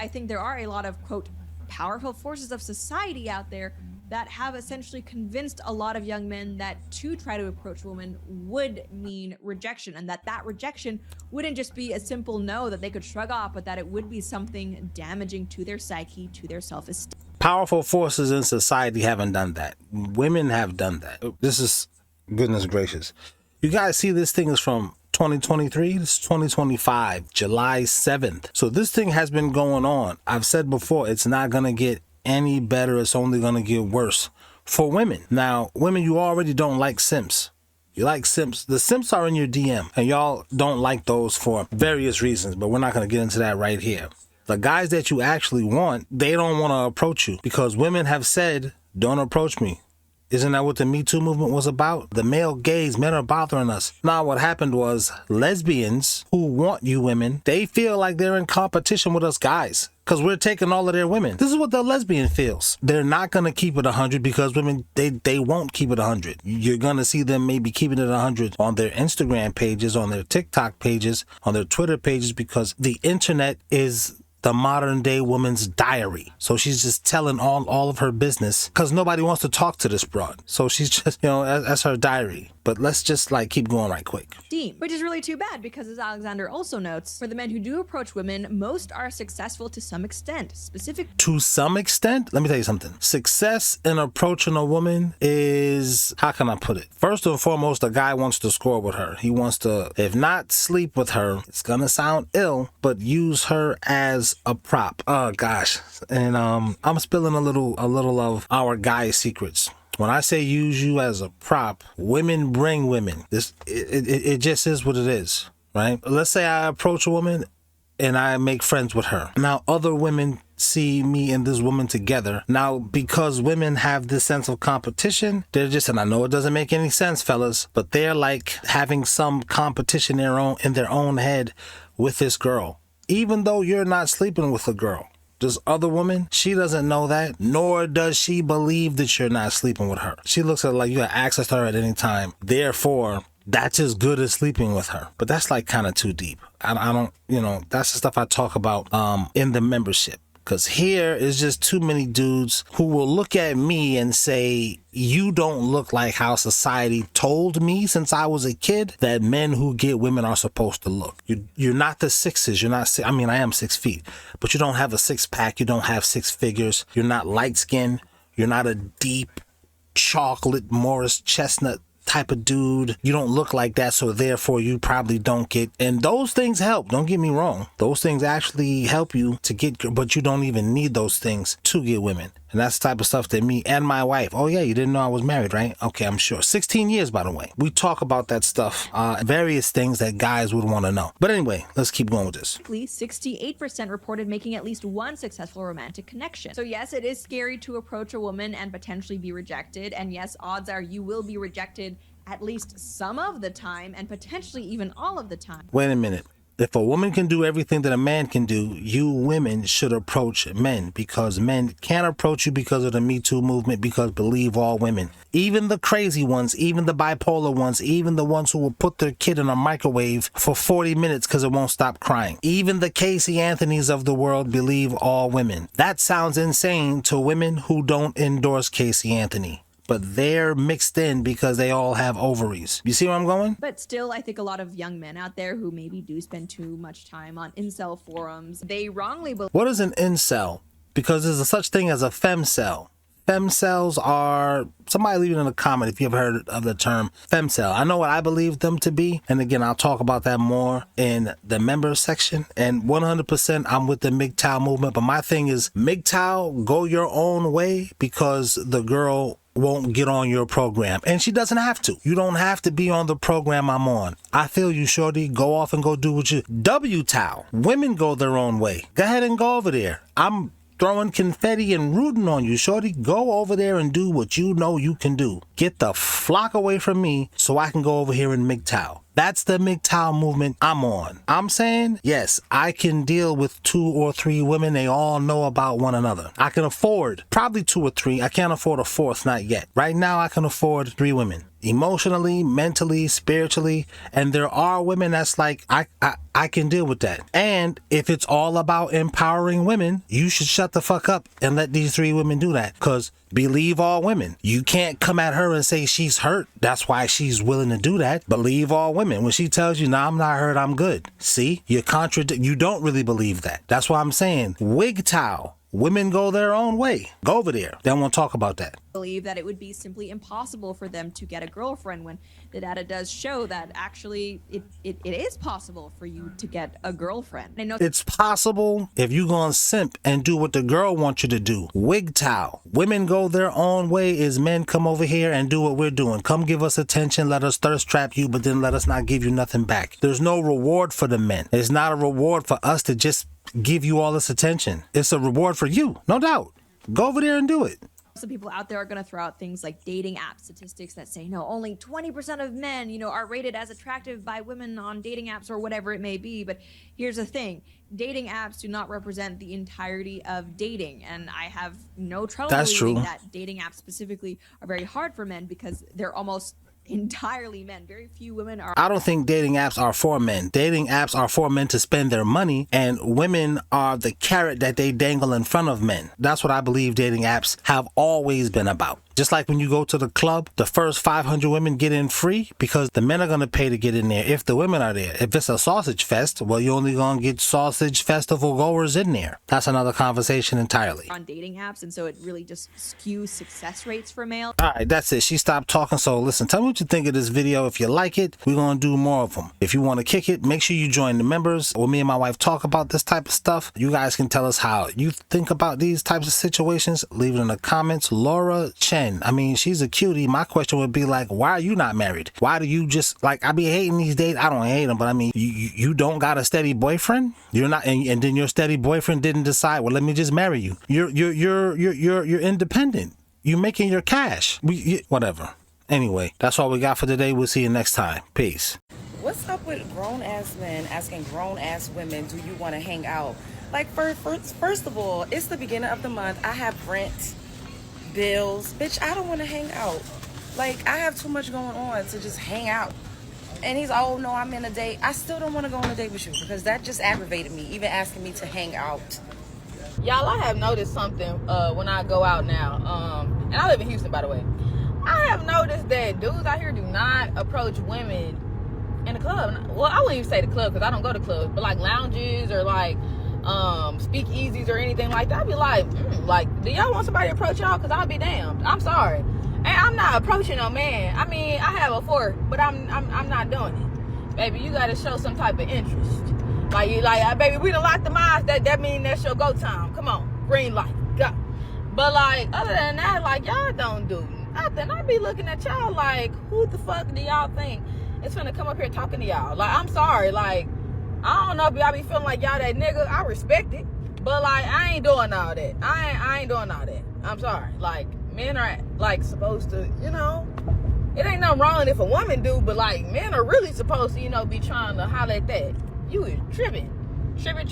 I think there are a lot of, quote, powerful forces of society out there that have essentially convinced a lot of young men that to try to approach a woman would mean rejection, and that rejection wouldn't just be a simple no that they could shrug off, but that it would be something damaging to their psyche, to their self-esteem. Powerful forces in society haven't done that. Women have done that. This is, goodness gracious. You guys see this thing is from 2023, this is 2025, July 7th. So this thing has been going on. I've said before, it's not going to get any better. It's only going to get worse for women. Now, women, you already don't like simps. You like simps. The simps are in your DM, and y'all don't like those for various reasons, but we're not going to get into that right here. The guys that you actually want, they don't want to approach you because women have said, don't approach me. Isn't that what the Me Too movement was about? The male gaze, men are bothering us. Now, what happened was lesbians who want you women, they feel like they're in competition with us guys because we're taking all of their women. This is what the lesbian feels. They're not going to keep it 100 because women, they won't keep it 100. You're going to see them maybe keeping it 100 on their Instagram pages, on their TikTok pages, on their Twitter pages, because the internet is the modern day woman's diary. So she's just telling all of her business because nobody wants to talk to this broad. So she's just, as her diary. But let's just keep going right quick. Which is really too bad because, as Alexander also notes, for the men who do approach women, most are successful to some extent. To some extent? Let me tell you something. Success in approaching a woman is, how can I put it? First and foremost, a guy wants to score with her. He wants to, if not sleep with her, it's gonna sound ill, but use her as a prop. Oh gosh. And I'm spilling a little of our guy secrets. When I say use you as a prop, women bring women. It just is what it is, right? Let's say I approach a woman and I make friends with her. Now, other women see me and this woman together. Now, because women have this sense of competition, they're just, and I know it doesn't make any sense, fellas, but they're like having some competition in their own head with this girl. Even though you're not sleeping with a girl. This other woman, she doesn't know that, nor does she believe that you're not sleeping with her. She looks at it like you have access to her at any time. Therefore, that's as good as sleeping with her. But that's kind of too deep. I don't, that's the stuff I talk about in the membership. Because here is just too many dudes who will look at me and say, you don't look like how society told me since I was a kid that men who get women are supposed to look. You're not the sixes. You're not, I am 6 feet, but you don't have a six pack. You don't have six figures. You're not light skinned. You're not a deep chocolate Morris chestnut type of dude. You don't look like that, so therefore you probably don't get, and those things help, don't get me wrong, those things actually help you to get, but you don't even need those things to get women. And that's the type of stuff that me and my wife, oh yeah, you didn't know I was married, right? Okay, I'm sure. 16 years, by the way. We talk about that stuff, various things that guys would want to know. But anyway, let's keep going with this. 68% reported making at least one successful romantic connection. So yes, it is scary to approach a woman and potentially be rejected. And yes, odds are you will be rejected at least some of the time and potentially even all of the time. Wait a minute. If a woman can do everything that a man can do, you women should approach men, because men can't approach you because of the Me Too movement, because believe all women, even the crazy ones, even the bipolar ones, even the ones who will put their kid in a microwave for 40 minutes because it won't stop crying. Even the Casey Anthonys of the world believe all women. That sounds insane to women who don't endorse Casey Anthony. But they're mixed in because they all have ovaries. You see where I'm going? But still, I think a lot of young men out there who maybe do spend too much time on incel forums, they wrongly believe. What is an incel? Because there's a such thing as a femcel. Femcels are, somebody leave it in a comment if you've heard of the term femcel. I know what I believe them to be. And again, I'll talk about that more in the members section. And 100% I'm with the MGTOW movement. But my thing is, MGTOW, go your own way, because the girl won't get on your program, and she doesn't have to. You don't have to be on the program I'm on. I feel you, shorty. Go off and go do what you. WTOW, women go their own way. Go ahead and go over there. I'm throwing confetti and rooting on you, shorty. Go over there and do what you know you can do. Get the flock away from me so I can go over here and MGTOW. That's the MGTOW movement I'm on. I'm saying, yes, I can deal with 2 or 3 women. They all know about one another. I can afford probably 2 or 3. I can't afford a 4th, not yet. Right now, I can afford 3 women. Emotionally, mentally, spiritually, and there are women that's like, I can deal with that. And if it's all about empowering women, you should shut the fuck up and let these 3 women do that. Because believe all women. You can't come at her and say she's hurt. That's why she's willing to do that. Believe all women. When she tells you, nah, I'm not hurt, I'm good. See, you don't really believe that. That's why I'm saying, WGTOW. Women go their own way. Go over there. They won't talk about that. Believe that it would be simply impossible for them to get a girlfriend, when the data does show that actually it is possible for you to get a girlfriend. I know it's possible if you gonna simp and do what the girl wants you to do. WGTOW. Women go their own way is men come over here and do what we're doing. Come give us attention, let us thirst trap you, but then let us not give you nothing back. There's no reward for the men. It's not a reward for us to just give you all this attention. It's a reward for you, no doubt. Go over there and do it. some people out there are going to throw out things like dating app statistics that say, no, only 20% of men, are rated as attractive by women on dating apps or whatever it may be. But here's the thing. Dating apps do not represent the entirety of dating. And I have no trouble believing that dating apps specifically are very hard for men because they're almost entirely men. Very few women are. I don't think dating apps are for men. Dating apps are for men to spend their money, and women are the carrot that they dangle in front of men. That's what I believe dating apps have always been about. Just like when you go to the club, the first 500 women get in free because the men are going to pay to get in there if the women are there. If it's a sausage fest, well, you're only going to get sausage festival goers in there. That's another conversation entirely. On dating apps, and so it really just skews success rates for males. All right, that's it. She stopped talking, so listen, tell me what you think of this video. If you like it, we're going to do more of them. If you want to kick it, make sure you join the members. When me and my wife talk about this type of stuff, you guys can tell us how you think about these types of situations. Leave it in the comments. Laura Chen. I mean, she's a cutie. My question would be like, why are you not married? Why do you just, like, I be hating these dates. I don't hate them, but I mean, you don't got a steady boyfriend? You're not, and then your steady boyfriend didn't decide, well, let me just marry you. You're independent. You're making your cash. Whatever. Anyway, that's all we got for today. We'll see you next time. Peace. What's up with grown-ass men asking grown-ass women, do you want to hang out? Like, first of all, it's the beginning of the month. I have rent, bills. Bitch, I don't want to hang out. Like, I have too much going on to just hang out. And he's, oh, no, I'm in a date. I still don't want to go on a date with you because that just aggravated me, even asking me to hang out. Y'all, I have noticed something when I go out now. And I live in Houston, by the way. I have noticed that dudes out here do not approach women in the club. Well, I wouldn't even say the club because I don't go to clubs, but like lounges or like speakeasies or anything like that. I'd be like, do y'all want somebody to approach y'all? Because I'll be damned. I'm sorry. And I'm not approaching no man. I mean, I have a fork, but I'm not doing it. Baby, you got to show some type of interest. Baby, we done locked the eyes. That mean that's your go time. Come on, green light, go. But like, other than that, like, y'all don't do nothing. I be looking at y'all like, who the fuck do y'all think is finna come up here talking to y'all? Like, I'm sorry, like, I don't know if y'all be feeling like y'all that nigga. I respect it, but like, I ain't doing all that. I ain't doing all that. I'm sorry. Like, men are like supposed to, it ain't nothing wrong if a woman do, but like, men are really supposed to, be trying to holler at that. You is tripping. Tripping.